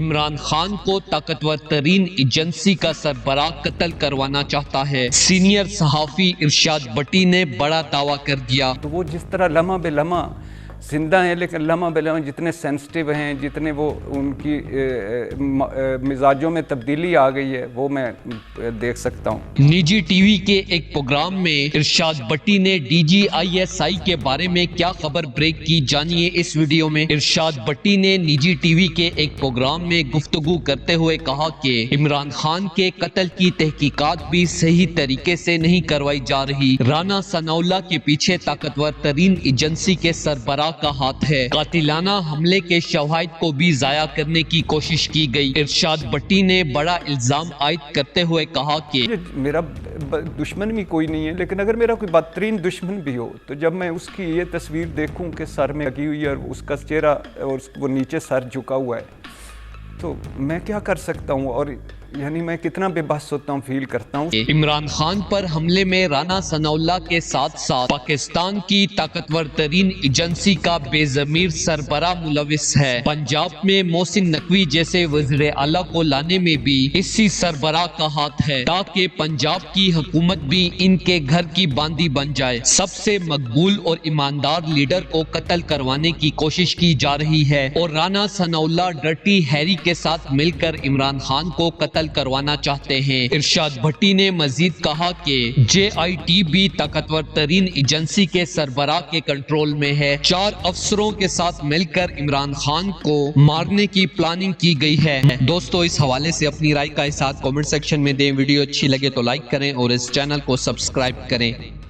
عمران خان کو طاقتور ترین ایجنسی کا سربراہ قتل کروانا چاہتا ہے۔ سینئر صحافی ارشاد بٹی نے بڑا دعویٰ کر دیا۔ تو وہ جس طرح لمحہ بے لمحہ زندہ ہیں، لیکن لمحہ بے لمحہ جتنے سینسٹیو ہیں، جتنے وہ ان کی مزاجوں میں تبدیلی آ گئی ہے، وہ میں دیکھ سکتا ہوں۔ نجی ٹی وی کے ایک پروگرام میں ارشاد بٹی نے D G I S I کے بارے میں کیا خبر بریک کی، جانیے اس ویڈیو میں۔ ارشاد بٹی نے نجی ٹی وی کے ایک پروگرام میں گفتگو کرتے ہوئے کہا کہ عمران خان کے قتل کی تحقیقات بھی صحیح طریقے سے نہیں کروائی جا رہی۔ رانا ثناء اللہ کے پیچھے طاقتور ترین ایجنسی کے سربراہ کا ہاتھ ہے۔ قاتلانہ حملے کے شواہد کو بھی ضائع کرنے کی کوشش کی گئی۔ ارشاد بٹی نے بڑا الزام عائد کرتے ہوئے کہا کہ میرا دشمن بھی کوئی نہیں ہے، لیکن اگر میرا کوئی بدترین دشمن بھی ہو تو جب میں اس کی یہ تصویر دیکھوں کہ سر میں لگی ہوئی ہے اور اس کا چہرہ اور وہ نیچے سر جھکا ہوا ہے، تو میں کیا کر سکتا ہوں؟ اور یعنی میں کتنا بے بس ہوتا ہوں، فیل کرتا ہوں۔ عمران خان پر حملے میں رانا ثناء اللہ کے ساتھ ساتھ پاکستان کی طاقتور ترین ایجنسی کا بے ضمیر سربراہ ملوث ہے۔ پنجاب میں محسن نقوی جیسے وزیر اعلیٰ کو لانے میں بھی اسی سربراہ کا ہاتھ ہے، تاکہ پنجاب کی حکومت بھی ان کے گھر کی باندی بن جائے۔ سب سے مقبول اور ایماندار لیڈر کو قتل کروانے کی کوشش کی جا رہی ہے، اور رانا ثناء اللہ ڈرٹی ہیری کے ساتھ مل کر عمران خان کو قتل کروانا چاہتے ہیں۔ ارشاد بھٹی نے مزید کہا کہ جے آئی ٹی بھی طاقتور ترین ایجنسی کے سربراہ کے کنٹرول میں ہے۔ 4 افسروں کے ساتھ مل کر عمران خان کو مارنے کی پلاننگ کی گئی ہے۔ دوستو، اس حوالے سے اپنی رائے کا اظہار کمنٹ سیکشن میں دیں۔ ویڈیو اچھی لگے تو لائک کریں اور اس چینل کو سبسکرائب کریں۔